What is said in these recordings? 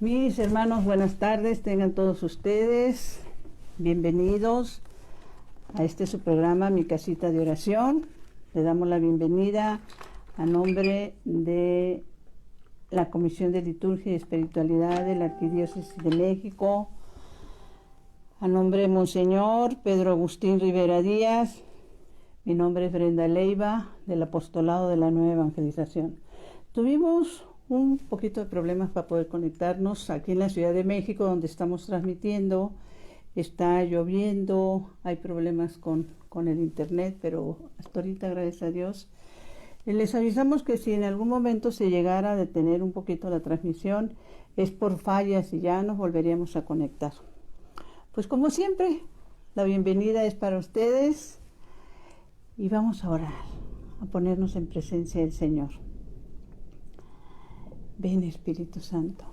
Mis hermanos, buenas tardes, tengan todos ustedes bienvenidos a su programa, Mi Casita de Oración. Le damos la bienvenida a nombre de la Comisión de Liturgia y Espiritualidad de la Arquidiócesis de México, a nombre de Monseñor Pedro Agustín Rivera Díaz. Mi nombre es Brenda Leiva, del Apostolado de la Nueva Evangelización. Tuvimos un poquito de problemas para poder conectarnos aquí en la Ciudad de México, donde estamos transmitiendo. Está lloviendo, hay problemas con el internet, pero hasta ahorita, gracias a Dios. Les avisamos que si en algún momento se llegara a detener un poquito la transmisión, es por fallas y ya nos volveríamos a conectar. Pues como siempre, la bienvenida es para ustedes y vamos a orar, a ponernos en presencia del Señor. Ven, Espíritu Santo,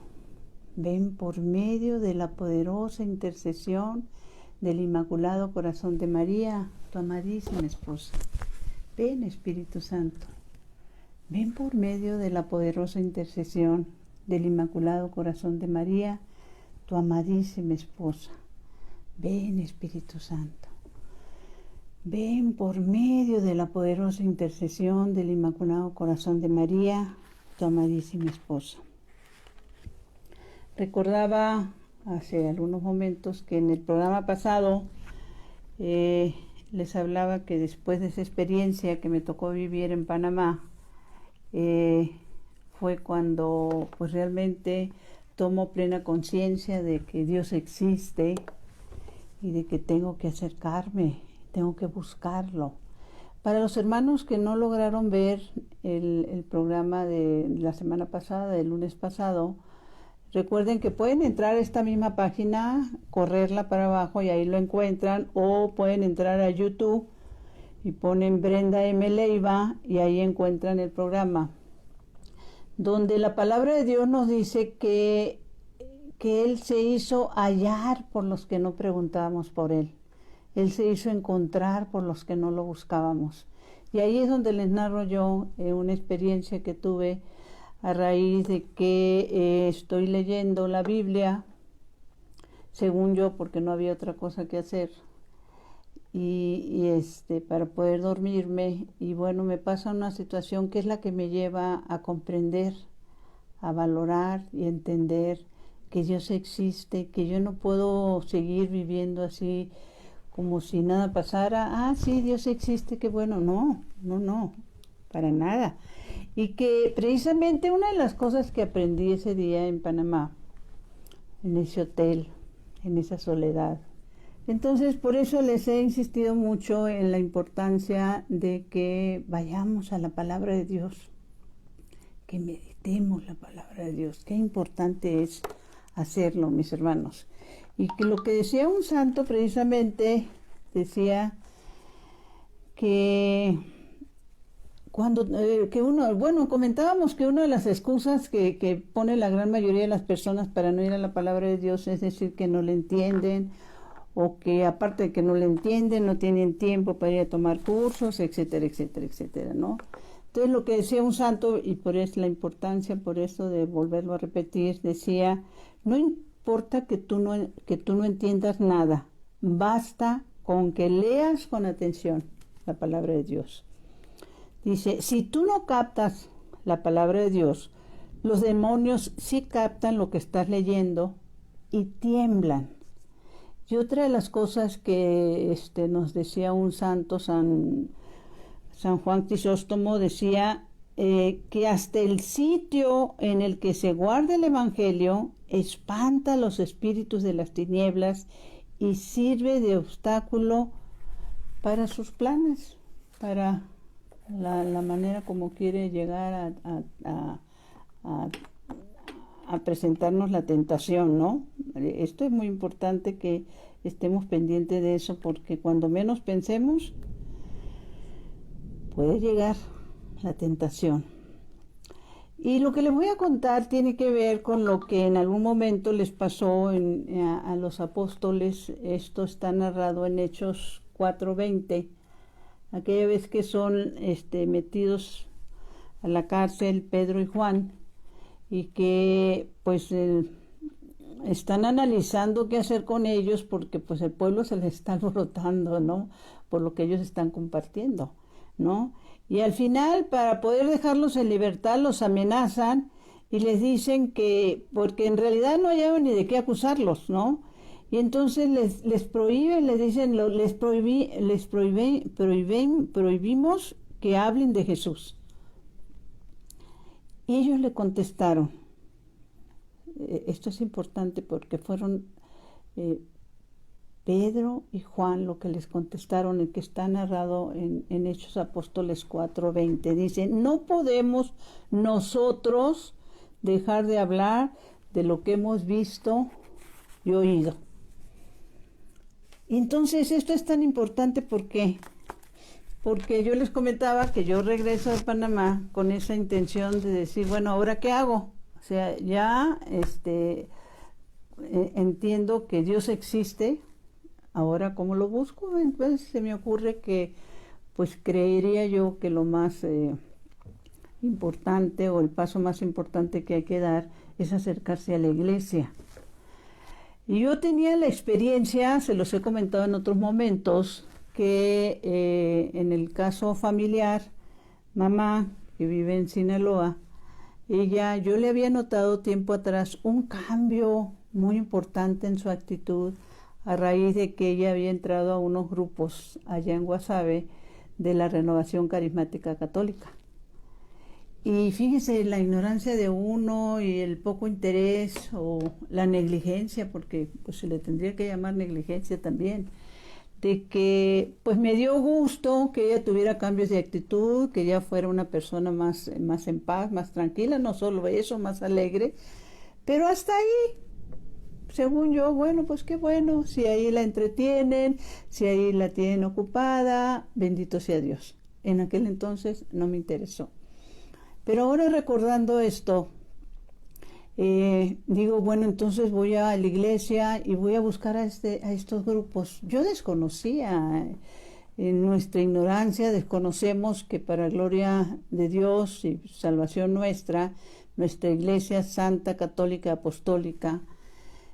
ven por medio de la poderosa intercesión del Inmaculado Corazón de María, tu amadísima esposa. Ven, Espíritu Santo, ven por medio de la poderosa intercesión del Inmaculado Corazón de María, tu amadísima esposa. Ven, Espíritu Santo, ven por medio de la poderosa intercesión del Inmaculado Corazón de María, tu amadísima esposa. Recordaba hace algunos momentos que en el programa pasado les hablaba que después de esa experiencia que me tocó vivir en Panamá, fue cuando pues realmente tomo plena conciencia de que Dios existe y de que tengo que acercarme, tengo que buscarlo. Para los hermanos que no lograron ver el programa de la semana pasada, del lunes pasado, recuerden que pueden entrar a esta misma página, correrla para abajo y ahí lo encuentran, o pueden entrar a YouTube y ponen Brenda M. Leiva y ahí encuentran el programa, donde la palabra de Dios nos dice que Él se hizo hallar por los que no preguntábamos por Él. Él se hizo encontrar por los que no lo buscábamos. Y ahí es donde les narro yo una experiencia que tuve a raíz de que estoy leyendo la Biblia, según yo, porque no había otra cosa que hacer, y para poder dormirme. Y bueno, me pasa una situación que es la que me lleva a comprender, a valorar y entender que Dios existe, que yo no puedo seguir viviendo así como si nada pasara. Sí, Dios existe, qué bueno. No, para nada. Y que precisamente una de las cosas que aprendí ese día en Panamá, en ese hotel, en esa soledad. Entonces, por eso les he insistido mucho en la importancia de que vayamos a la palabra de Dios, que meditemos la palabra de Dios. Qué importante es hacerlo, mis hermanos. Y que lo que decía un santo precisamente, decía que cuando comentábamos que una de las excusas que pone la gran mayoría de las personas para no ir a la palabra de Dios es decir que no le entienden, o que aparte de que no le entienden, no tienen tiempo para ir a tomar cursos, etcétera, etcétera, etcétera, ¿no? Entonces lo que decía un santo, y por eso la importancia, por eso de volverlo a repetir, decía: no importa que tú no entiendas nada, basta con que leas con atención la palabra de Dios. Dice, si tú no captas la palabra de Dios, los demonios sí captan lo que estás leyendo y tiemblan. Y otra de las cosas que nos decía un santo, San Juan Crisóstomo, decía que hasta el sitio en el que se guarda el Evangelio espanta a los espíritus de las tinieblas y sirve de obstáculo para sus planes, para la manera como quiere llegar a presentarnos la tentación, ¿no? Esto es muy importante que estemos pendientes de eso, porque cuando menos pensemos puede llegar la tentación. Y lo que les voy a contar tiene que ver con lo que en algún momento les pasó a los apóstoles. Esto está narrado en Hechos 4:20, aquella vez que son metidos a la cárcel Pedro y Juan, y que pues están analizando qué hacer con ellos porque pues el pueblo se les está alborotando, ¿no? Por lo que ellos están compartiendo, ¿no? Y al final, para poder dejarlos en libertad, los amenazan y les dicen que, porque en realidad no hallaban ni de qué acusarlos, ¿no? Y entonces les prohíben, les dicen, prohibimos que hablen de Jesús. Y ellos le contestaron, esto es importante porque fueron Pedro y Juan lo que les contestaron, el que está narrado en Hechos Apóstoles 4:20. Dice, no podemos nosotros dejar de hablar de lo que hemos visto y oído. Entonces esto es tan importante porque yo les comentaba que yo regreso a Panamá con esa intención de decir, bueno, ¿ahora qué hago? O sea, ya entiendo que Dios existe, ahora ¿cómo lo busco? Entonces se me ocurre que pues creería yo que lo más importante o el paso más importante que hay que dar es acercarse a la iglesia. Y yo tenía la experiencia, se los he comentado en otros momentos, que en el caso familiar, mamá, que vive en Sinaloa, yo le había notado tiempo atrás un cambio muy importante en su actitud a raíz de que ella había entrado a unos grupos allá en Guasave de la Renovación Carismática Católica. Y fíjese, la ignorancia de uno y el poco interés o la negligencia, porque pues se le tendría que llamar negligencia también, de que pues me dio gusto que ella tuviera cambios de actitud, que ella fuera una persona más en paz, más tranquila, no solo eso, más alegre, pero hasta ahí, según yo, bueno, pues qué bueno, si ahí la entretienen, si ahí la tienen ocupada, bendito sea Dios. En aquel entonces no me interesó. Pero ahora recordando esto, digo, bueno, entonces voy a la iglesia y voy a buscar a estos grupos. Yo desconocía, en nuestra ignorancia desconocemos que para gloria de Dios y salvación nuestra iglesia santa, católica, apostólica,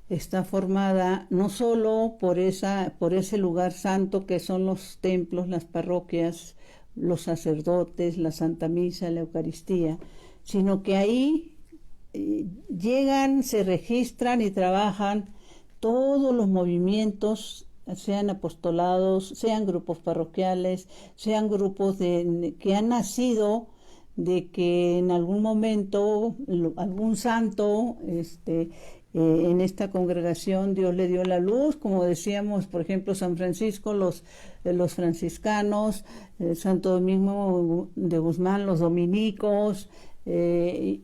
está formada no solo por ese lugar santo que son los templos, las parroquias, los sacerdotes, la Santa Misa, la Eucaristía, sino que ahí llegan, se registran y trabajan todos los movimientos, sean apostolados, sean grupos parroquiales, sean grupos que han nacido de que en algún momento algún santo en esta congregación Dios le dio la luz, como decíamos, por ejemplo, San Francisco, los franciscanos, Santo Domingo de Guzmán, los dominicos, y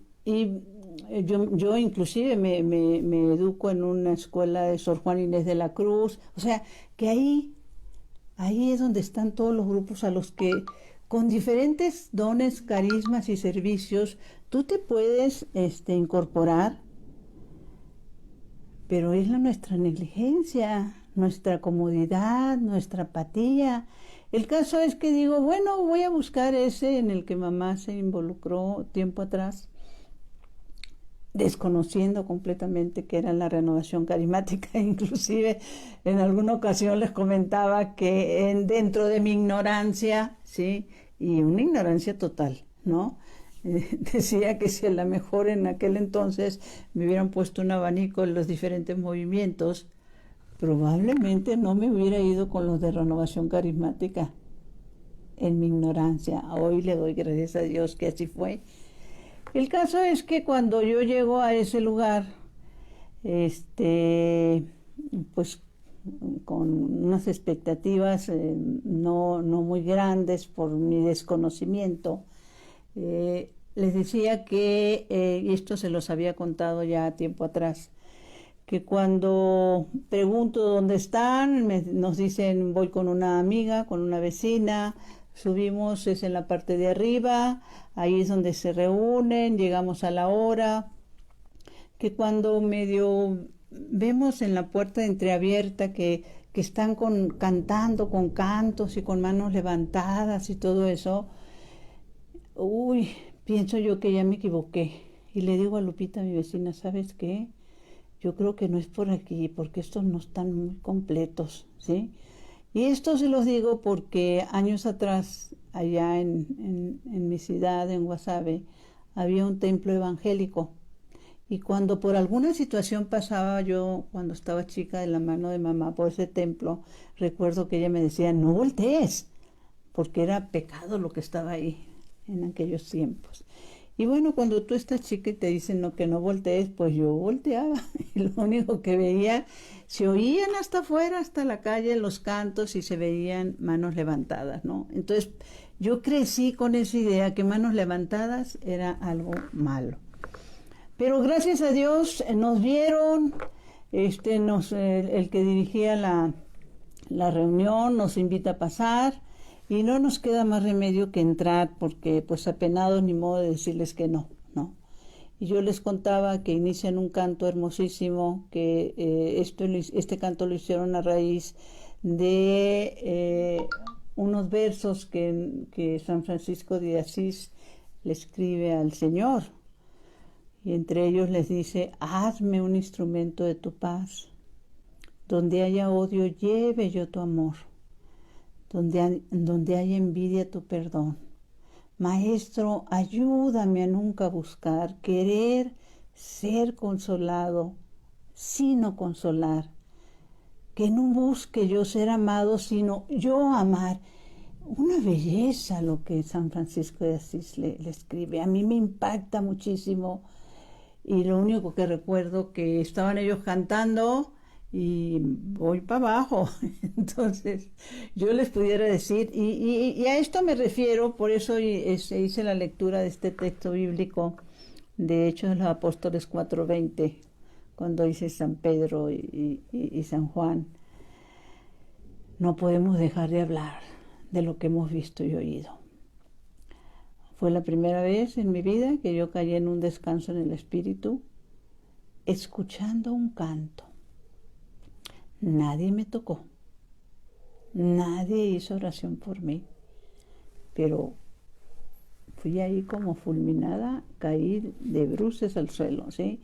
yo inclusive me educo en una escuela de Sor Juana Inés de la Cruz, o sea, que ahí es donde están todos los grupos a los que con diferentes dones, carismas y servicios tú te puedes incorporar. Pero es nuestra negligencia, nuestra comodidad, nuestra apatía. El caso es que digo, bueno, voy a buscar ese en el que mamá se involucró tiempo atrás, desconociendo completamente que era la Renovación Carismática. Inclusive en alguna ocasión les comentaba que dentro de mi ignorancia, ¿sí? Y una ignorancia total, ¿no? Decía que si a lo mejor en aquel entonces me hubieran puesto un abanico en los diferentes movimientos, probablemente no me hubiera ido con los de Renovación Carismática en mi ignorancia. Hoy le doy gracias a Dios que así fue. El caso es que cuando yo llego a ese lugar, pues con unas expectativas no muy grandes por mi desconocimiento, les decía que, y esto se los había contado ya tiempo atrás, que cuando pregunto dónde están, nos dicen voy con una amiga, con una vecina, subimos, es en la parte de arriba, ahí es donde se reúnen, llegamos a la hora, que cuando medio vemos en la puerta entreabierta que están cantando con cantos y con manos levantadas y todo eso, pienso yo que ya me equivoqué. Y le digo a Lupita, mi vecina, ¿sabes qué? yo creo que no es por aquí, porque estos no están muy completos, ¿sí? Y esto se los digo porque años atrás, allá en mi ciudad, en Guasave, había un templo evangélico. Y cuando por alguna situación pasaba yo, cuando estaba chica, de la mano de mamá por ese templo, recuerdo que ella me decía, no voltees, porque era pecado lo que estaba ahí en aquellos tiempos. Y bueno, cuando tú estás chica y te dicen no, que no voltees, pues yo volteaba. Y lo único que veía, se oían hasta afuera, hasta la calle, los cantos y se veían manos levantadas, ¿no? Entonces yo crecí con esa idea que manos levantadas era algo malo. Pero gracias a Dios nos vieron, el que dirigía la reunión nos invita a pasar y no nos queda más remedio que entrar porque pues apenados ni modo de decirles que no, ¿no? Y yo les contaba que inician un canto hermosísimo, que este canto lo hicieron a raíz de unos versos que San Francisco de Asís le escribe al Señor. Y entre ellos les dice, hazme un instrumento de tu paz. Donde haya odio, lleve yo tu amor. Donde haya envidia, tu perdón. Maestro, ayúdame a nunca buscar, querer ser consolado, sino consolar. Que no busque yo ser amado, sino yo amar. Una belleza lo que San Francisco de Asís le escribe. A mí me impacta muchísimo. Y lo único que recuerdo que estaban ellos cantando y voy para abajo. Entonces yo les pudiera decir, y a esto me refiero, por eso hice la lectura de este texto bíblico de Hechos de los Apóstoles 4:20, cuando dice San Pedro y San Juan, no podemos dejar de hablar de lo que hemos visto y oído. Fue la primera vez en mi vida que yo caí en un descanso en el espíritu, escuchando un canto. Nadie me tocó, nadie hizo oración por mí, pero fui ahí como fulminada, caí de bruces al suelo, ¿sí?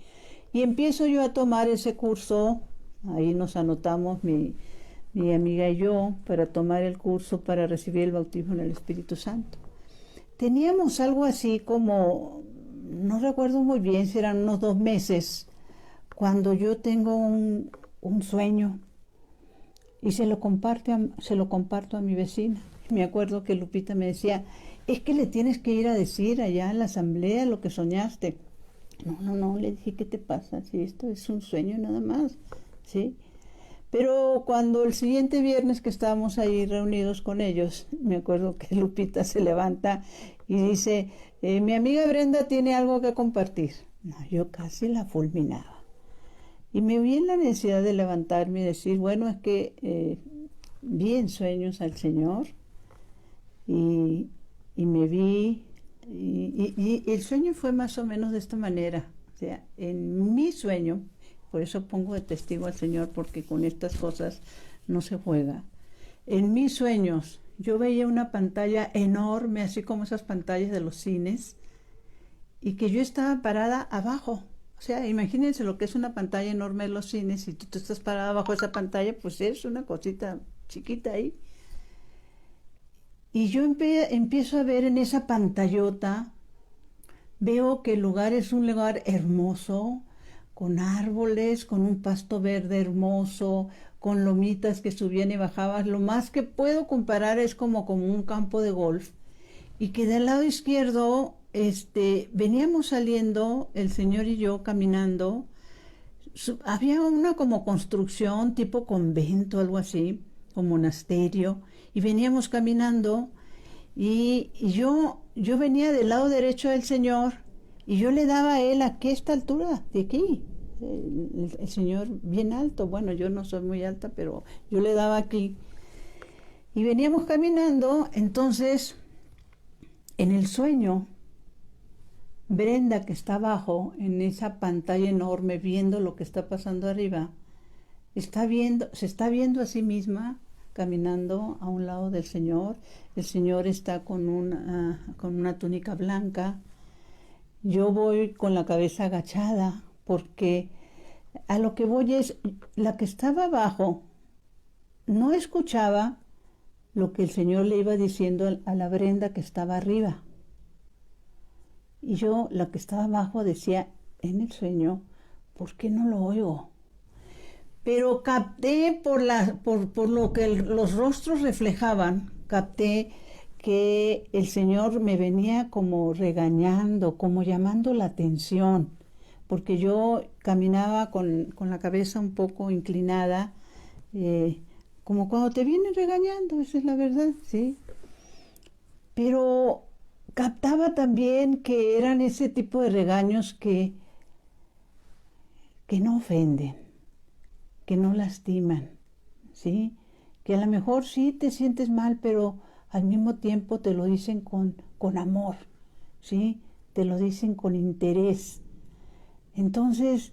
Y empiezo yo a tomar ese curso, ahí nos anotamos mi amiga y yo, para tomar el curso para recibir el bautismo en el Espíritu Santo. Teníamos algo así como, no recuerdo muy bien si eran unos 2 meses, cuando yo tengo un sueño y se lo comparto a mi vecina. Me acuerdo que Lupita me decía, es que le tienes que ir a decir allá en la asamblea lo que soñaste. No, le dije, ¿qué te pasa? Si esto es un sueño nada más, ¿sí? Pero cuando el siguiente viernes que estábamos ahí reunidos con ellos, me acuerdo que Lupita se levanta y dice, mi amiga Brenda tiene algo que compartir. No, yo casi la fulminaba. Y me vi en la necesidad de levantarme y decir, bueno, es que vi en sueños al Señor y me vi, y el sueño fue más o menos de esta manera. O sea, en mi sueño, por eso pongo de testigo al Señor, porque con estas cosas no se juega. En mis sueños yo veía una pantalla enorme, así como esas pantallas de los cines, y que yo estaba parada abajo. O sea, imagínense lo que es una pantalla enorme de los cines, y tú estás parada abajo de esa pantalla, pues es una cosita chiquita ahí. Y yo empiezo a ver en esa pantallota, veo que el lugar es un lugar hermoso, con árboles, con un pasto verde hermoso, con lomitas que subían y bajaban. Lo más que puedo comparar es como un campo de golf. Y que del lado izquierdo, veníamos saliendo, el Señor y yo caminando. Había una como construcción tipo convento, algo así, o monasterio, y veníamos caminando, y yo venía del lado derecho del Señor, y yo le daba a él aquí a esta altura, de aquí, el Señor bien alto. Bueno, yo no soy muy alta, pero yo le daba aquí. Y veníamos caminando, entonces, en el sueño, Brenda, que está abajo, en esa pantalla enorme, viendo lo que está pasando arriba, se está viendo a sí misma caminando a un lado del Señor. El Señor está con una túnica blanca. Yo voy con la cabeza agachada porque A lo que voy es, la que estaba abajo no escuchaba lo que el Señor le iba diciendo a la Brenda que estaba arriba. Y yo, la que estaba abajo, decía en el sueño, ¿por qué no lo oigo? Pero capté por lo que los rostros reflejaban, capté que el Señor me venía como regañando, como llamando la atención, porque yo caminaba con la cabeza un poco inclinada, como cuando te vienen regañando, esa es la verdad, ¿sí? Pero captaba también que eran ese tipo de regaños que no ofenden, que no lastiman, ¿sí? Que a lo mejor sí te sientes mal, pero al mismo tiempo te lo dicen con amor, ¿sí? Te lo dicen con interés. Entonces,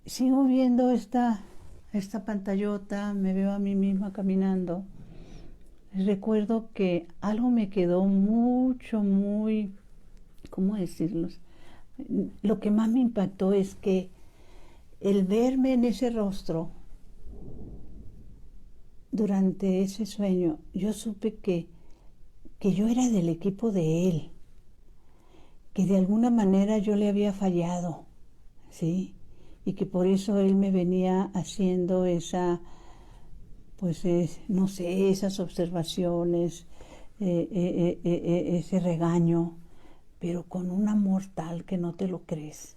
sigo viendo esta pantallota, me veo a mí misma caminando. Recuerdo que algo me quedó muy, ¿cómo decirlo? Lo que más me impactó es que el verme en ese rostro durante ese sueño, yo supe que yo era del equipo de él, que de alguna manera yo le había fallado, ¿sí? Y que por eso él me venía haciendo no sé, esas observaciones, ese regaño, pero con un amor tal que no te lo crees.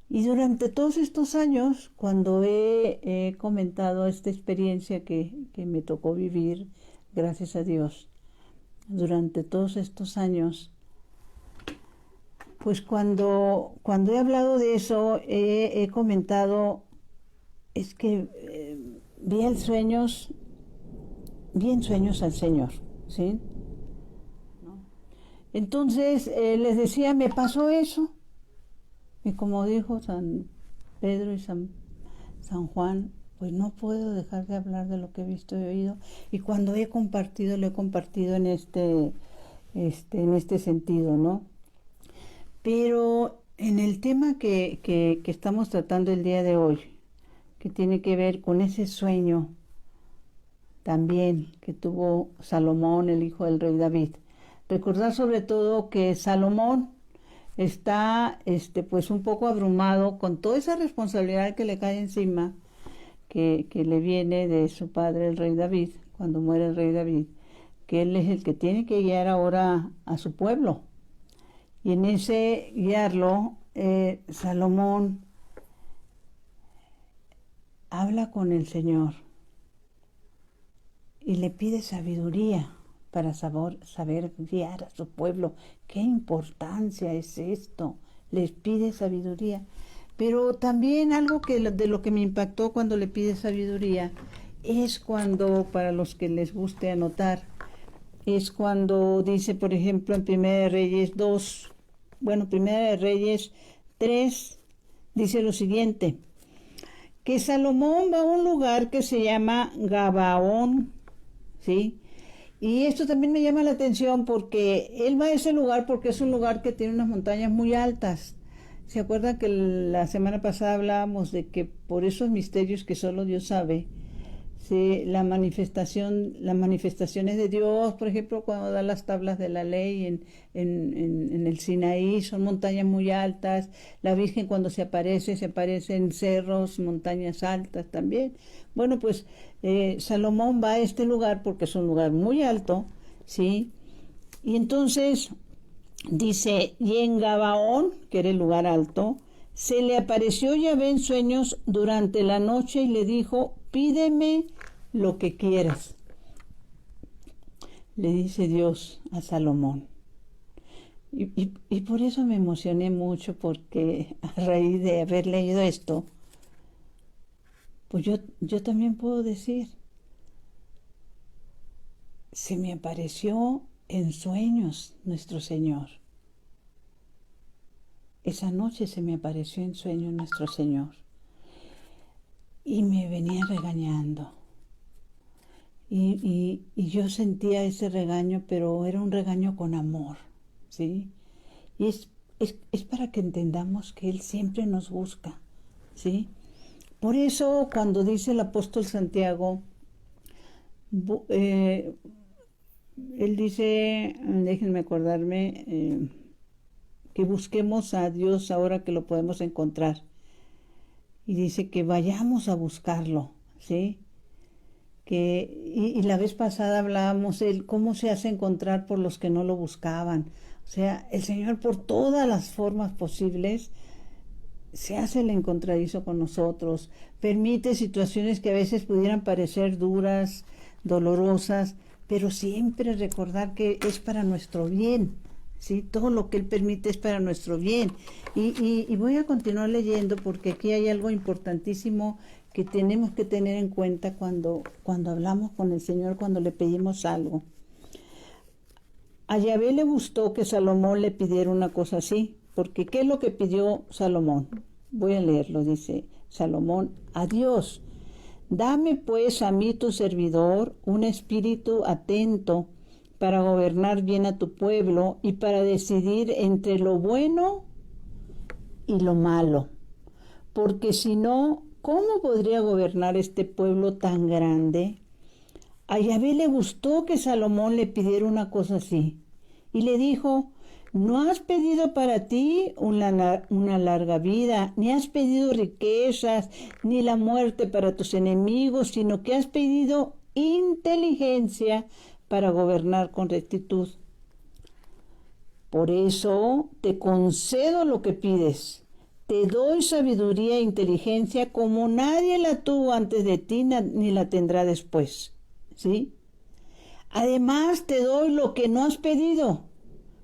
Y durante todos estos años, cuando he comentado esta experiencia que me tocó vivir, gracias a Dios, durante todos estos años, pues cuando he hablado de eso, he comentado, es que vi en sueños al Señor, ¿sí? Entonces les decía, me pasó eso, y como dijo San Pedro y San Juan, pues no puedo dejar de hablar de lo que he visto y oído, y cuando he compartido, lo he compartido en este sentido, ¿no? Pero en el tema que estamos tratando el día de hoy, que tiene que ver con ese sueño también que tuvo Salomón, el hijo del rey David. Recordar sobre todo que Salomón está pues un poco abrumado con toda esa responsabilidad que le cae encima, que le viene de su padre el rey David, cuando muere el rey David, que él es el que tiene que guiar ahora a su pueblo. Y en ese guiarlo, Salomón habla con el Señor y le pide sabiduría para saber guiar a su pueblo. ¿Qué importancia es esto? Les pide sabiduría. Pero también algo de lo que me impactó cuando le pide sabiduría es cuando, para los que les guste anotar, es cuando dice, por ejemplo, en Primera de Reyes 2, Primera de Reyes 3, dice lo siguiente, que Salomón va a un lugar que se llama Gabaón, ¿sí? Y esto también me llama la atención porque él va a ese lugar porque es un lugar que tiene unas montañas muy altas. ¿Se acuerdan que la semana pasada hablábamos de que por esos misterios que solo Dios sabe, sí, las manifestaciones de Dios, por ejemplo, cuando da las tablas de la ley en el Sinaí, son montañas muy altas. La Virgen cuando se aparece en cerros, montañas altas también. Bueno, pues Salomón va a este lugar porque es un lugar muy alto, ¿sí? Y entonces dice, y en Gabaón, que era el lugar alto, se le apareció Yahvé en sueños durante la noche y le dijo, pídeme lo que quieras. Le dice Dios a Salomón. Y por eso me emocioné mucho, porque a raíz de haber leído esto, pues yo también puedo decir, se me apareció en sueños nuestro Señor. Esa noche se me apareció en sueños nuestro Señor. Y me venía regañando. Y yo sentía ese regaño, pero era un regaño con amor, ¿sí? Y es para que entendamos que Él siempre nos busca, ¿sí? Por eso cuando dice el apóstol Santiago, él dice, déjenme acordarme, que busquemos a Dios ahora que lo podemos encontrar. Y dice que vayamos a buscarlo, ¿sí? Y la vez pasada hablábamos de cómo se hace encontrar por los que no lo buscaban. O sea, el Señor por todas las formas posibles se hace el encontradizo con nosotros, permite situaciones que a veces pudieran parecer duras, dolorosas, pero siempre recordar que es para nuestro bien, ¿sí? Todo lo que Él permite es para nuestro bien. Y voy a continuar leyendo porque aquí hay algo importantísimo que tenemos que tener en cuenta cuando hablamos con el Señor, cuando le pedimos algo. A Yahvé le gustó que Salomón le pidiera una cosa así, porque ¿qué es lo que pidió Salomón? Voy a leerlo, dice Salomón, a Dios, dame pues a mí tu servidor un espíritu atento para gobernar bien a tu pueblo y para decidir entre lo bueno y lo malo, porque si no, ¿cómo podría gobernar este pueblo tan grande? A Yahvé le gustó que Salomón le pidiera una cosa así, y le dijo, no has pedido para ti una larga vida, ni has pedido riquezas, ni la muerte para tus enemigos, sino que has pedido inteligencia para gobernar con rectitud. Por eso te concedo lo que pides. Te doy sabiduría e inteligencia como nadie la tuvo antes de ti ni la tendrá después. ¿Sí? Además te doy lo que no has pedido,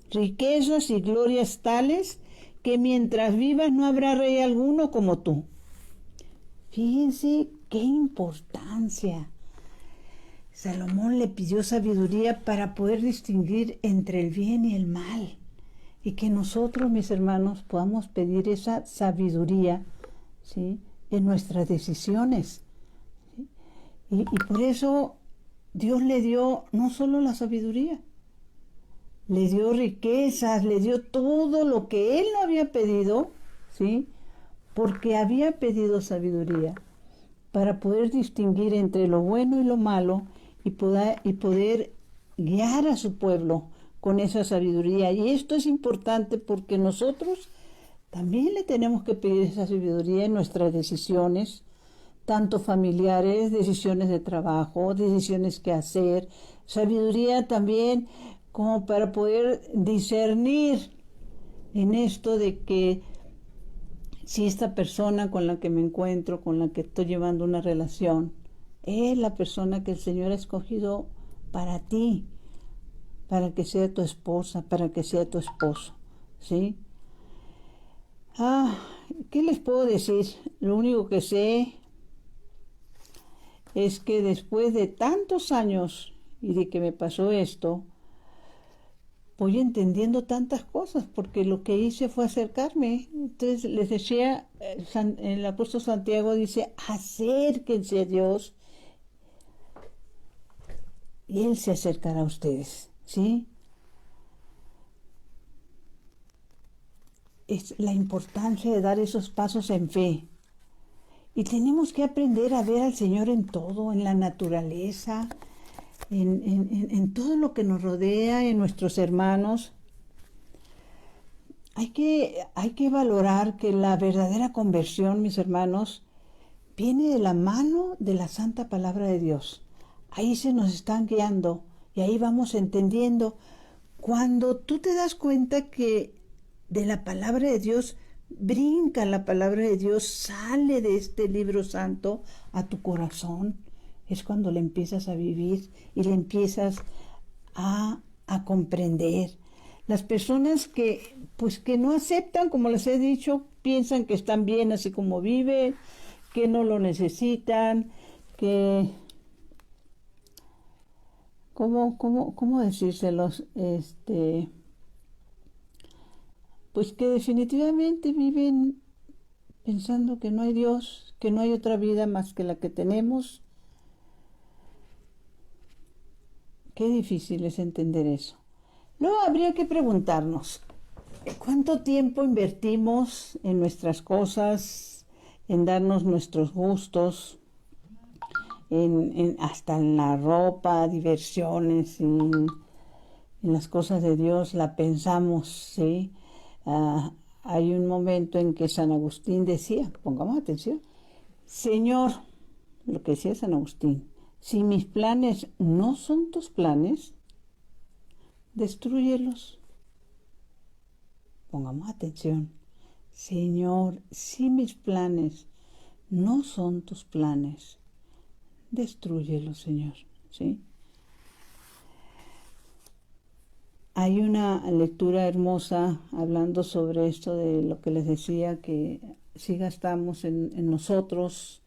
riquezas y glorias tales que mientras vivas no habrá rey alguno como tú. Fíjense qué importancia. Salomón le pidió sabiduría para poder distinguir entre el bien y el mal. Y que nosotros, mis hermanos, podamos pedir esa sabiduría, ¿sí?, en nuestras decisiones. ¿Sí? Y por eso Dios le dio no solo la sabiduría, le dio riquezas, le dio todo lo que él no había pedido, ¿sí?, porque había pedido sabiduría para poder distinguir entre lo bueno y lo malo y poder guiar a su pueblo con esa sabiduría. Y esto es importante porque nosotros también le tenemos que pedir esa sabiduría en nuestras decisiones, tanto familiares, decisiones de trabajo, decisiones que hacer, sabiduría también como para poder discernir en esto de que si esta persona con la que me encuentro, con la que estoy llevando una relación, es la persona que el Señor ha escogido para ti, para que sea tu esposa, para que sea tu esposo, ¿sí? ¿Qué les puedo decir? Lo único que sé es que después de tantos años y de que me pasó esto, voy entendiendo tantas cosas, porque lo que hice fue acercarme. Entonces les decía, el apóstol Santiago dice, acérquense a Dios y Él se acercará a ustedes, ¿sí? Es la importancia de dar esos pasos en fe. Y tenemos que aprender a ver al Señor en todo, en la naturaleza, en todo lo que nos rodea, en nuestros hermanos. Hay que valorar que la verdadera conversión, mis hermanos, viene de la mano de la santa palabra de Dios. Ahí se nos están guiando y ahí vamos entendiendo. Cuando tú te das cuenta que de la palabra de Dios brinca la palabra de Dios, sale de este libro santo a tu corazón, es cuando le empiezas a vivir y le empiezas a comprender. Las personas que no aceptan, como les he dicho, piensan que están bien así como viven, que no lo necesitan, que... ¿Cómo decírselos? Pues que definitivamente viven pensando que no hay Dios, que no hay otra vida más que la que tenemos. Qué difícil es entender eso. Luego habría que preguntarnos, ¿Cuánto tiempo invertimos en nuestras cosas, en darnos nuestros gustos, hasta en la ropa, diversiones, en las cosas de Dios la pensamos, ¿sí? Hay un momento en que San Agustín decía, pongamos atención, Señor, lo que decía San Agustín, si mis planes no son tus planes, destrúyelos. Pongamos atención, Señor, si mis planes no son tus planes, destrúyelos, Señor, ¿sí? Hay una lectura hermosa hablando sobre esto de lo que les decía, que si gastamos en nosotros,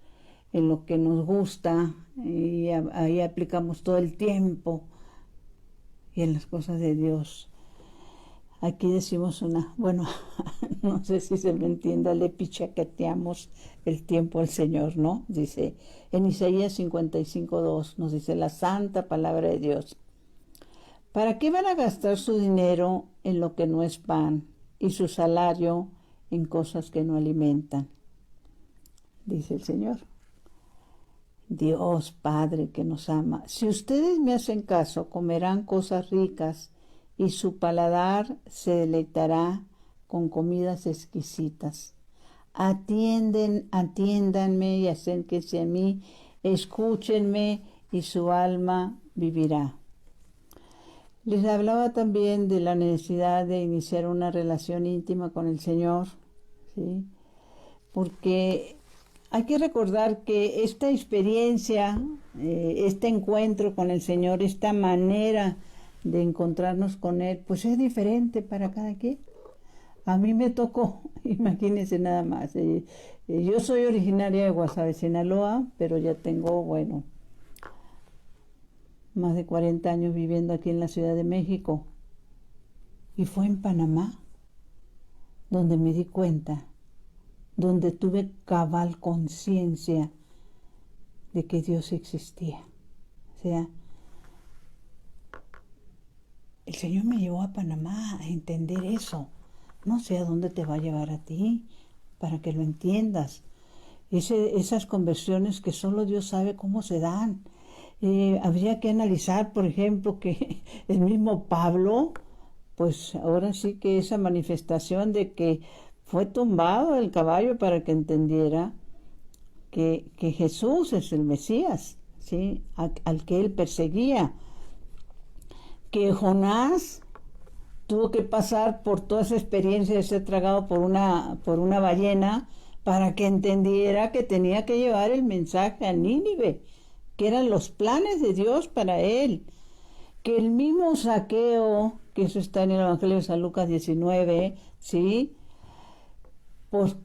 en lo que nos gusta, y ahí aplicamos todo el tiempo, y en las cosas de Dios. Aquí decimos bueno, no sé si se me entienda, le pichaqueteamos el tiempo al Señor, ¿no? Dice, en Isaías 55:2 nos dice la santa palabra de Dios. ¿Para qué van a gastar su dinero en lo que no es pan y su salario en cosas que no alimentan? Dice el Señor. Dios Padre que nos ama, si ustedes me hacen caso, comerán cosas ricas y su paladar se deleitará con comidas exquisitas. Atiéndanme y acérquense a mí, escúchenme y su alma vivirá. Les hablaba también de la necesidad de iniciar una relación íntima con el Señor, ¿sí? Porque hay que recordar que esta experiencia, este encuentro con el Señor, esta manera de encontrarnos con Él, pues es diferente para cada quien. A mí me tocó, imagínense nada más, yo soy originaria de Guasave, Sinaloa, pero ya tengo, bueno, más de 40 años viviendo aquí en la Ciudad de México. Y fue en Panamá donde me di cuenta, donde tuve cabal conciencia de que Dios existía. O sea, el Señor me llevó a Panamá a entender eso. No sé a dónde te va a llevar a ti, para que lo entiendas. Esas conversiones que solo Dios sabe cómo se dan. Habría que analizar, por ejemplo, que el mismo Pablo, pues ahora sí que esa manifestación de que fue tumbado el caballo para que entendiera que Jesús es el Mesías, ¿sí? Al que él perseguía. Que Jonás tuvo que pasar por toda esa experiencia de ser tragado por una ballena para que entendiera que tenía que llevar el mensaje a Nínive, que eran los planes de Dios para él. Que el mismo Zaqueo, que eso está en el Evangelio de San Lucas 19, ¿sí? Pues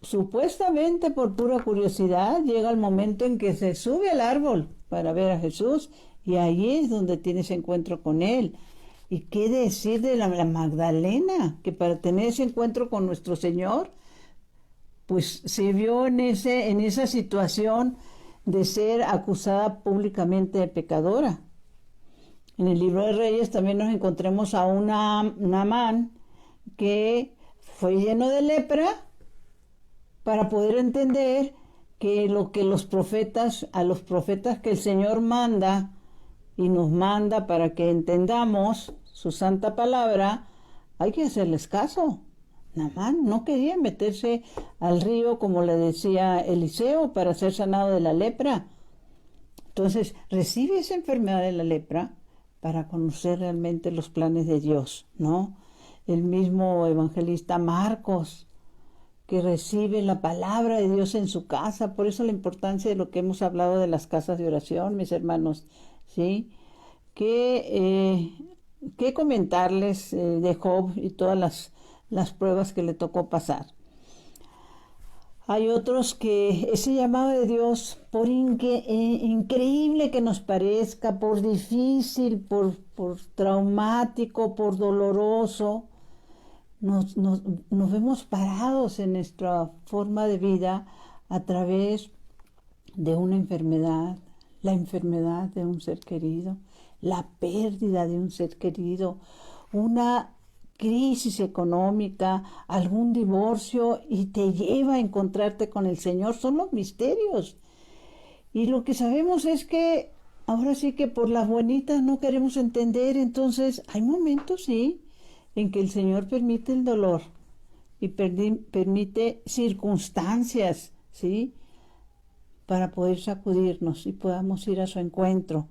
supuestamente por pura curiosidad llega el momento en que se sube al árbol para ver a Jesús, y ahí es donde tiene ese encuentro con él. ¿Y qué decir de la Magdalena, que para tener ese encuentro con nuestro Señor, pues se vio en esa situación de ser acusada públicamente de pecadora? En el libro de Reyes también nos encontramos a Naamán que fue lleno de lepra, para poder entender que lo que a los profetas que el Señor manda y nos manda para que entendamos su santa palabra, hay que hacerles caso. Naamán no quería meterse al río, como le decía Eliseo, para ser sanado de la lepra. Entonces recibe esa enfermedad de la lepra para conocer realmente los planes de Dios, ¿no? El mismo evangelista Marcos, que recibe la palabra de Dios en su casa. Por eso la importancia de lo que hemos hablado de las casas de oración, mis hermanos, ¿sí? ¿Qué comentarles de Job y todas las pruebas que le tocó pasar? Hay otros que ese llamado de Dios, por increíble que nos parezca, por difícil, por traumático, por doloroso, nos vemos parados en nuestra forma de vida a través de una enfermedad, la enfermedad de un ser querido, la pérdida de un ser querido, una crisis económica, algún divorcio y te lleva a encontrarte con el Señor. Son los misterios. Y lo que sabemos es que ahora sí que por las buenitas no queremos entender. Entonces hay momentos, sí, en que el Señor permite el dolor y permite circunstancias, ¿sí?, para poder sacudirnos y podamos ir a su encuentro.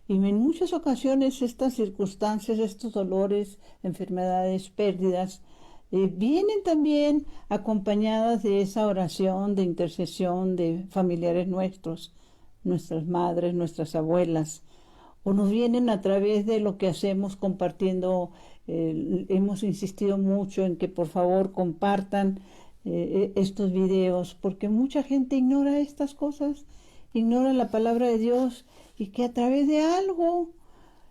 Y en muchas ocasiones estas circunstancias, estos dolores, enfermedades, pérdidas, vienen también acompañadas de esa oración de intercesión de familiares nuestros, nuestras madres, nuestras abuelas, o nos vienen a través de lo que hacemos compartiendo. Hemos insistido mucho en que por favor compartan estos videos, porque mucha gente ignora estas cosas, ignora la palabra de Dios, y que a través de algo,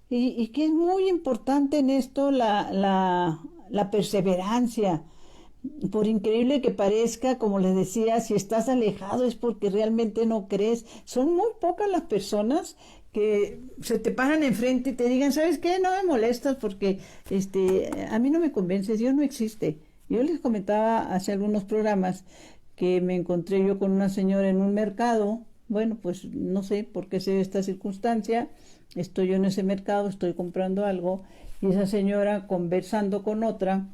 y que es muy importante en esto la perseverancia. Por increíble que parezca, como les decía, si estás alejado es porque realmente no crees. Son muy pocas las personas que se te paran enfrente y te digan, ¿sabes qué? No me molestas porque a mí no me convences, Dios no existe. Yo les comentaba hace algunos programas que me encontré yo con una señora en un mercado. Bueno, pues no sé por qué se dio esta circunstancia. Estoy yo en ese mercado, estoy comprando algo y esa señora, conversando con otra,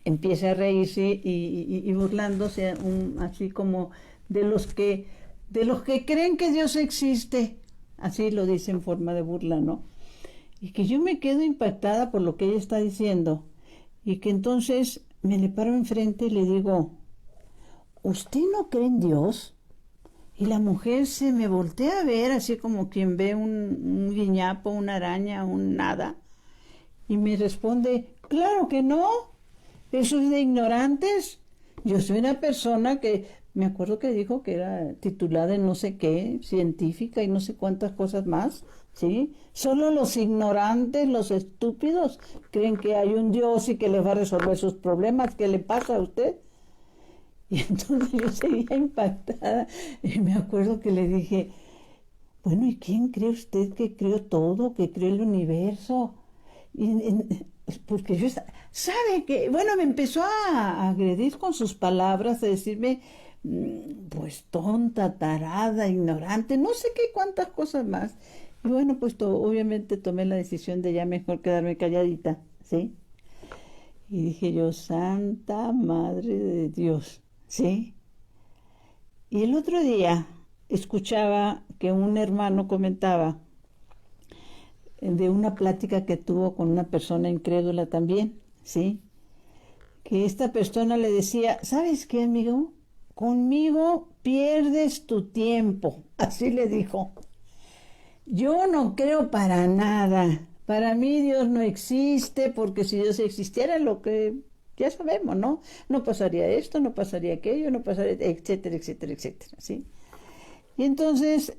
empieza a reírse y burlándose así como de los que creen que Dios existe. Así lo dice en forma de burla, ¿no? Y que yo me quedo impactada por lo que ella está diciendo. Y que entonces me le paro enfrente y le digo, ¿usted no cree en Dios? Y la mujer se me voltea a ver así como quien ve un guiñapo, una araña, un nada. Y me responde, claro que no, eso es de ignorantes. Yo soy una persona que, me acuerdo que dijo que era titulada en no sé qué, científica y no sé cuántas cosas más, ¿sí? Solo los ignorantes, los estúpidos, creen que hay un Dios y que les va a resolver sus problemas. ¿Qué le pasa a usted? Y entonces yo seguía impactada y me acuerdo que le dije, bueno, ¿y quién cree usted que creó todo, que creó el universo? Porque yo, ¿sabe qué? Bueno, me empezó a agredir con sus palabras, a decirme, pues tonta, tarada, ignorante, no sé qué cuántas cosas más. Y bueno, pues obviamente tomé la decisión de ya mejor quedarme calladita, ¿sí? Y dije yo, Santa Madre de Dios, ¿sí? Y el otro día escuchaba que un hermano comentaba de una plática que tuvo con una persona incrédula también, ¿sí? Que esta persona le decía, ¿sabes qué, amigo? Conmigo pierdes tu tiempo, así le dijo. Yo no creo para nada. Para mí Dios no existe, porque si Dios existiera, lo que ya sabemos, ¿no? No pasaría esto, no pasaría aquello, no pasaría, etcétera, etcétera, etcétera, ¿sí? Y entonces,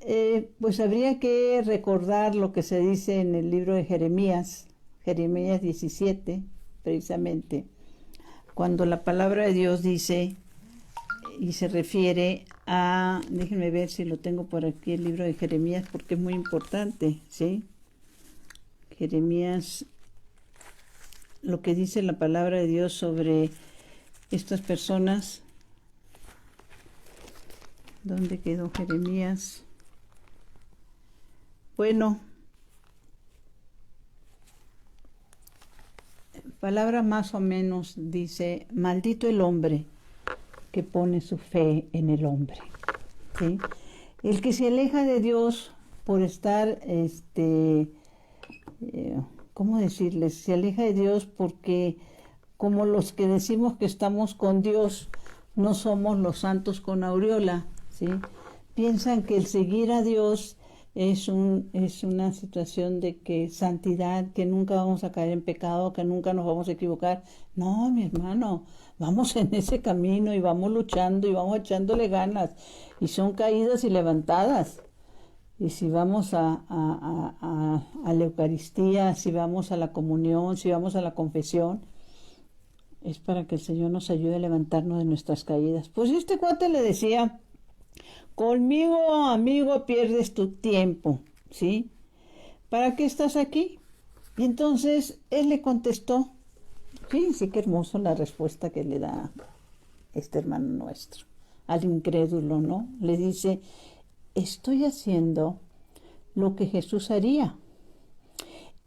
pues habría que recordar lo que se dice en el libro de Jeremías 17, precisamente, cuando la palabra de Dios dice, y se refiere a, déjenme ver si lo tengo por aquí, el libro de Jeremías, porque es muy importante, ¿sí? Jeremías, lo que dice la palabra de Dios sobre estas personas. ¿Dónde quedó Jeremías? Bueno, palabra más o menos dice, maldito el hombre que pone su fe en el hombre, ¿sí? El que se aleja de Dios por estar, ¿cómo decirles? Se aleja de Dios porque como los que decimos que estamos con Dios, no somos los santos con aureola, ¿sí? Piensan que el seguir a Dios es una situación de que santidad, que nunca vamos a caer en pecado, que nunca nos vamos a equivocar. No, mi hermano, vamos en ese camino y vamos luchando y vamos echándole ganas. Y son caídas y levantadas. Y si vamos a la Eucaristía, si vamos a la comunión, si vamos a la confesión, es para que el Señor nos ayude a levantarnos de nuestras caídas. Pues este cuate le decía, conmigo, amigo, pierdes tu tiempo, ¿sí? ¿Para qué estás aquí? Y entonces él le contestó, Fíjense qué hermoso la respuesta que le da este hermano nuestro al incrédulo, ¿no? Le dice, estoy haciendo lo que Jesús haría.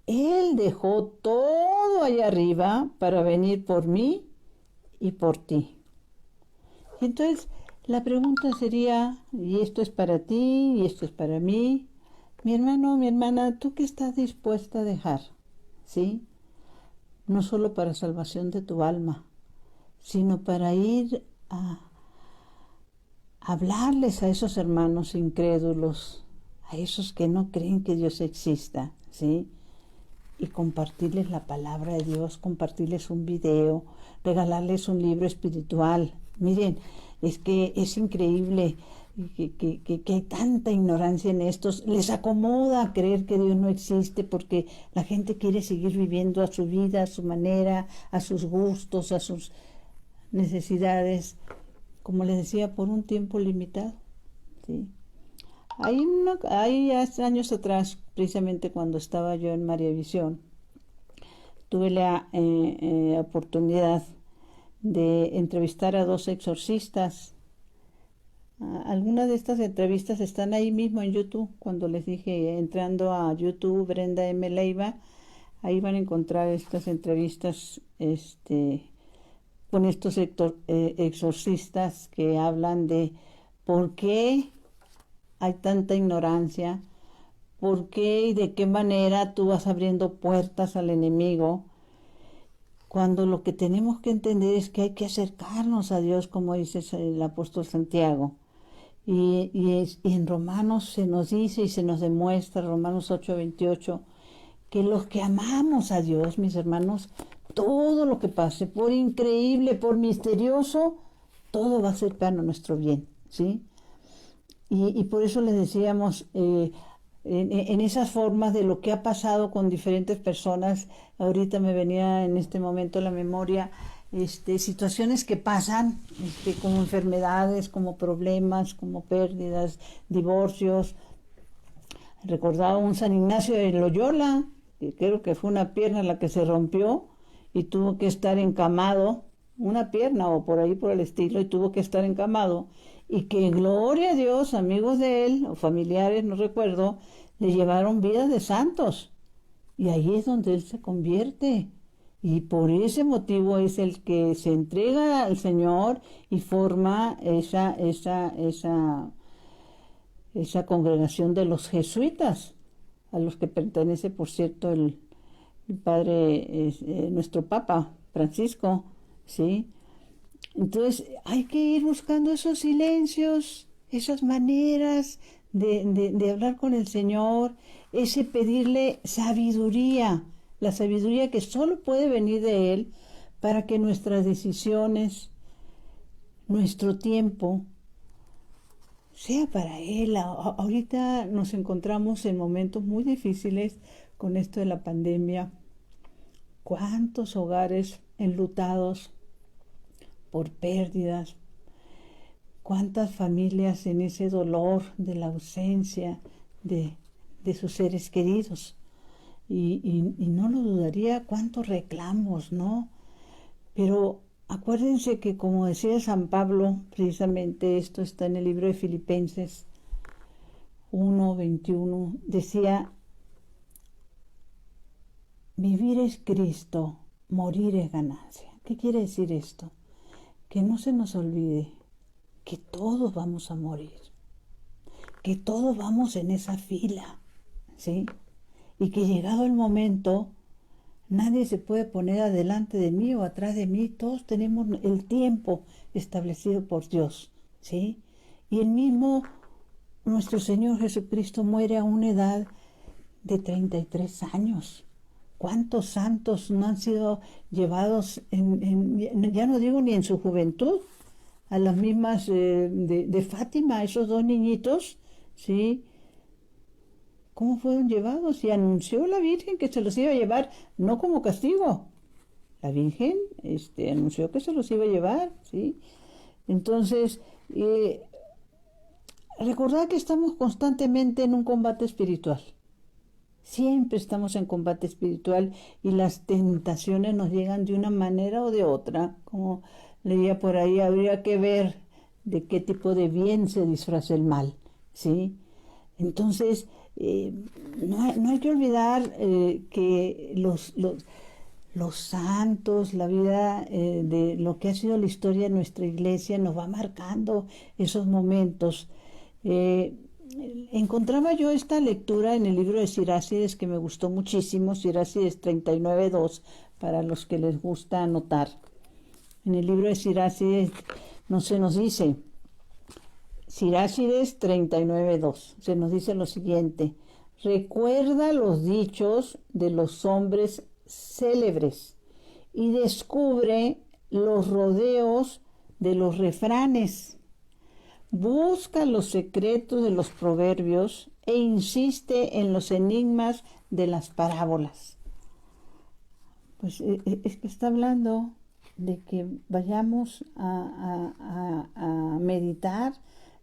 Él dejó todo allá arriba para venir por mí y por ti. Entonces, la pregunta sería, y esto es para ti, y esto es para mí, mi hermano, mi hermana, ¿tú qué estás dispuesta a dejar? ¿Sí? No solo para salvación de tu alma, sino para ir a hablarles a esos hermanos incrédulos, a esos que no creen que Dios exista, ¿sí? Y compartirles la palabra de Dios, compartirles un video, regalarles un libro espiritual. Miren, es que es increíble que hay tanta ignorancia en estos. Les acomoda creer que Dios no existe porque la gente quiere seguir viviendo a su vida, a su manera, a sus gustos, a sus necesidades, como les decía, por un tiempo limitado. ¿Sí? Hay hace años atrás, precisamente cuando estaba yo en María Visión, tuve la oportunidad de entrevistar a 2 exorcistas. Algunas de estas entrevistas están ahí mismo en YouTube. Cuando les dije, entrando a YouTube, Brenda M. Leiva, ahí van a encontrar estas entrevistas con estos exorcistas que hablan de por qué hay tanta ignorancia, por qué y de qué manera tú vas abriendo puertas al enemigo, cuando lo que tenemos que entender es que hay que acercarnos a Dios, como dice el apóstol Santiago. Y en Romanos se nos dice y se nos demuestra, Romanos 8:28, que los que amamos a Dios, mis hermanos, todo lo que pase, por increíble, por misterioso, todo va a ser para nuestro bien, ¿sí? Y por eso les decíamos, en esas formas de lo que ha pasado con diferentes personas, ahorita me venía en este momento a la memoria situaciones que pasan, como enfermedades, como problemas, como pérdidas, divorcios. Recordaba un San Ignacio de Loyola, que creo que fue una pierna la que se rompió y tuvo que estar encamado, una pierna o por ahí por el estilo, y tuvo que estar encamado. Y que gloria a Dios, amigos de él o familiares, no recuerdo, le llevaron vida de santos. Y ahí es donde él se convierte. Y por ese motivo es el que se entrega al Señor y forma esa congregación de los jesuitas, a los que pertenece, por cierto, el padre, nuestro Papa Francisco, ¿sí? Entonces hay que ir buscando esos silencios, esas maneras de hablar con el Señor, ese pedirle sabiduría, la sabiduría que solo puede venir de Él para que nuestras decisiones, nuestro tiempo, sea para Él. Ahorita nos encontramos en momentos muy difíciles con esto de la pandemia. ¿Cuántos hogares enlutados por pérdidas? ¿Cuántas familias en ese dolor de la ausencia de sus seres queridos? Y no lo dudaría, cuántos reclamos, ¿no? Pero acuérdense que, como decía San Pablo, precisamente esto está en el libro de Filipenses 1:21, decía, vivir es Cristo, morir es ganancia. ¿Qué quiere decir esto? Que no se nos olvide que todos vamos a morir, que todos vamos en esa fila, ¿sí? Y que llegado el momento, nadie se puede poner adelante de mí o atrás de mí, todos tenemos el tiempo establecido por Dios, ¿sí? Y el mismo nuestro Señor Jesucristo muere a una edad de 33 años. ¿Cuántos santos no han sido llevados, ya no digo ni en su juventud, a las mismas de Fátima, esos 2 niñitos, ¿sí? ¿Cómo fueron llevados? Y anunció la Virgen que se los iba a llevar, no como castigo. La Virgen anunció que se los iba a llevar, ¿sí? Entonces, recordad que estamos constantemente en un combate espiritual, Siempre estamos en combate espiritual y las tentaciones nos llegan de una manera o de otra. Como leía por ahí, habría que ver de qué tipo de bien se disfraza el mal, ¿sí? Entonces, no hay que olvidar que los santos, la vida de lo que ha sido la historia de nuestra iglesia nos va marcando esos momentos. Encontraba yo esta lectura en el libro de Sirácides que me gustó muchísimo, Sirácides 39:2, para los que les gusta anotar. En el libro de Sirácides no se nos dice, Sirácides 39:2, se nos dice lo siguiente: recuerda los dichos de los hombres célebres y descubre los rodeos de los refranes. Busca los secretos de los proverbios e insiste en los enigmas de las parábolas. Pues es que está hablando de que vayamos a meditar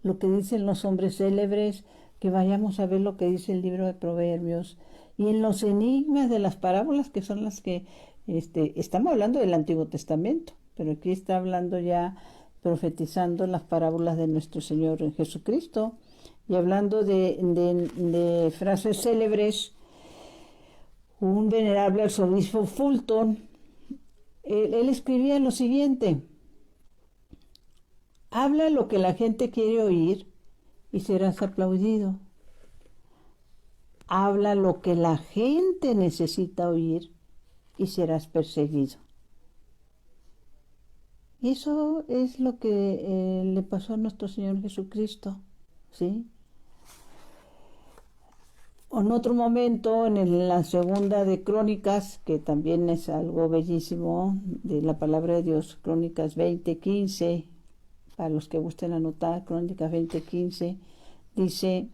lo que dicen los hombres célebres, que vayamos a ver lo que dice el libro de Proverbios y en los enigmas de las parábolas, que son las que estamos hablando del Antiguo Testamento, pero aquí está hablando ya, profetizando las parábolas de nuestro Señor Jesucristo y hablando de frases célebres. Un venerable arzobispo Fulton, él escribía lo siguiente: habla lo que la gente quiere oír y serás aplaudido. Habla lo que la gente necesita oír y serás perseguido. Y eso es lo que le pasó a nuestro Señor Jesucristo, ¿sí? En otro momento, en la segunda de Crónicas, que también es algo bellísimo, de la palabra de Dios, Crónicas 20:15, para los que gusten anotar, Crónicas 20:15, dice,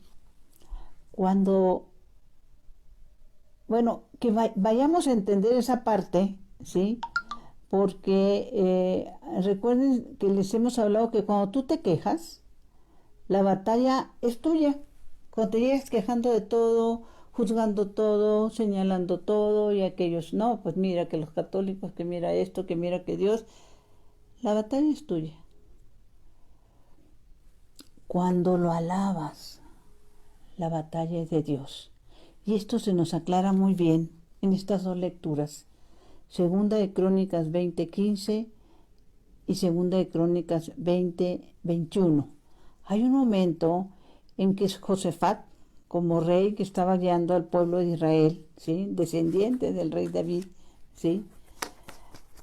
que vayamos a entender esa parte, ¿sí? Porque recuerden que les hemos hablado que cuando tú te quejas, la batalla es tuya. Cuando te llegas quejando de todo, juzgando todo, señalando todo, y aquellos, no, pues mira que los católicos, que mira esto, que mira que Dios, la batalla es tuya. Cuando lo alabas, la batalla es de Dios. Y esto se nos aclara muy bien en estas dos lecturas. Segunda de Crónicas 20:15 y Segunda de Crónicas 20:21. Hay un momento en que Josafat, como rey que estaba guiando al pueblo de Israel, ¿sí? Descendiente del rey David, ¿sí?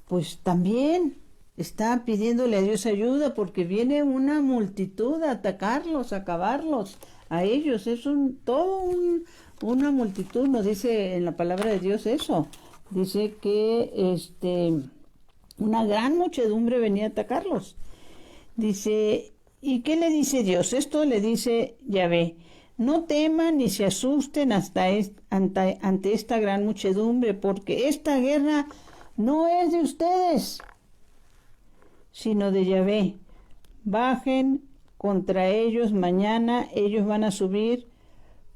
Pues también está pidiéndole a Dios ayuda porque viene una multitud a atacarlos, a acabarlos, a ellos. Es una multitud, nos dice en la palabra de Dios eso. Dice que una gran muchedumbre venía a atacarlos. Dice, ¿y qué le dice Dios? Esto le dice Yahvé: no teman ni se asusten ante esta gran muchedumbre, porque esta guerra no es de ustedes, sino de Yahvé. Bajen contra ellos mañana, ellos van a subir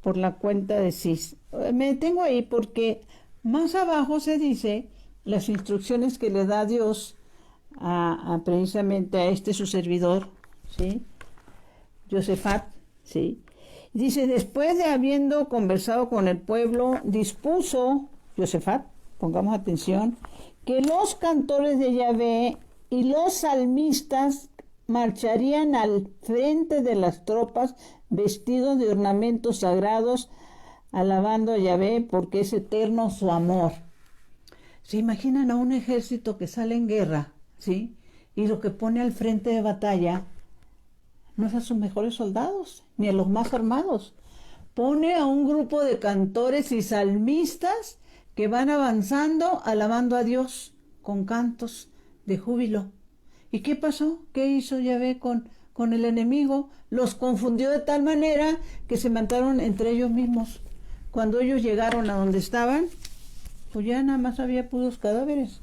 por la cuenta de Cis. Me detengo ahí porque más abajo se dice las instrucciones que le da Dios precisamente a su servidor, ¿sí? Josafat, ¿sí? Dice, después de habiendo conversado con el pueblo, dispuso Josafat, pongamos atención, que los cantores de Yahvé y los salmistas marcharían al frente de las tropas vestidos de ornamentos sagrados, alabando a Yahvé porque es eterno su amor. ¿Se imaginan a un ejército que sale en guerra, ¿sí? Y lo que pone al frente de batalla no es a sus mejores soldados, ni a los más armados. Pone a un grupo de cantores y salmistas que van avanzando, alabando a Dios con cantos de júbilo. ¿Y qué pasó? ¿Qué hizo Yahvé con el enemigo? Los confundió de tal manera que se mataron entre ellos mismos. Cuando ellos llegaron a donde estaban, pues ya nada más había puros cadáveres.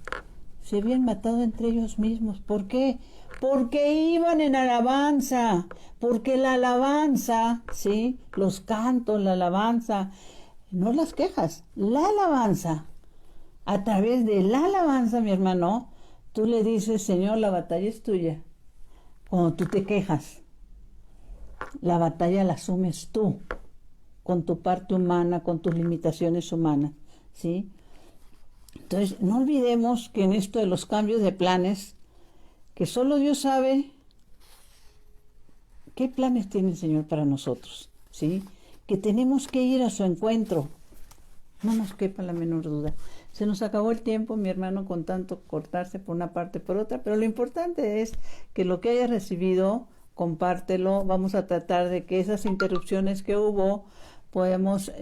Se habían matado entre ellos mismos. ¿Por qué? Porque iban en alabanza. Porque la alabanza, ¿sí? Los cantos, la alabanza, no las quejas, la alabanza. A través de la alabanza, mi hermano, tú le dices, Señor, la batalla es tuya. Cuando tú te quejas, la batalla la asumes tú, con tu parte humana, con tus limitaciones humanas, ¿sí? Entonces, no olvidemos que en esto de los cambios de planes, que solo Dios sabe qué planes tiene el Señor para nosotros, ¿sí? Que tenemos que ir a su encuentro. No nos quepa la menor duda. Se nos acabó el tiempo, mi hermano, con tanto cortarse por una parte por otra, pero lo importante es que lo que hayas recibido, compártelo. Vamos a tratar de que esas interrupciones que hubo, podemos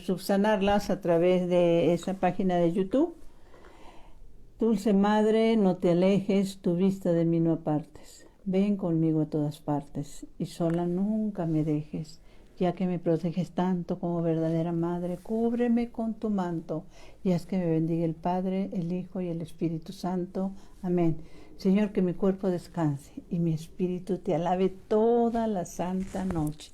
subsanarlas a través de esa página de YouTube. Dulce Madre, no te alejes, tu vista de mí no apartes. Ven conmigo a todas partes y sola nunca me dejes. Ya que me proteges tanto como verdadera madre, cúbreme con tu manto y haz que me bendiga el Padre, el Hijo y el Espíritu Santo. Amén. Señor, que mi cuerpo descanse y mi espíritu te alabe toda la santa noche.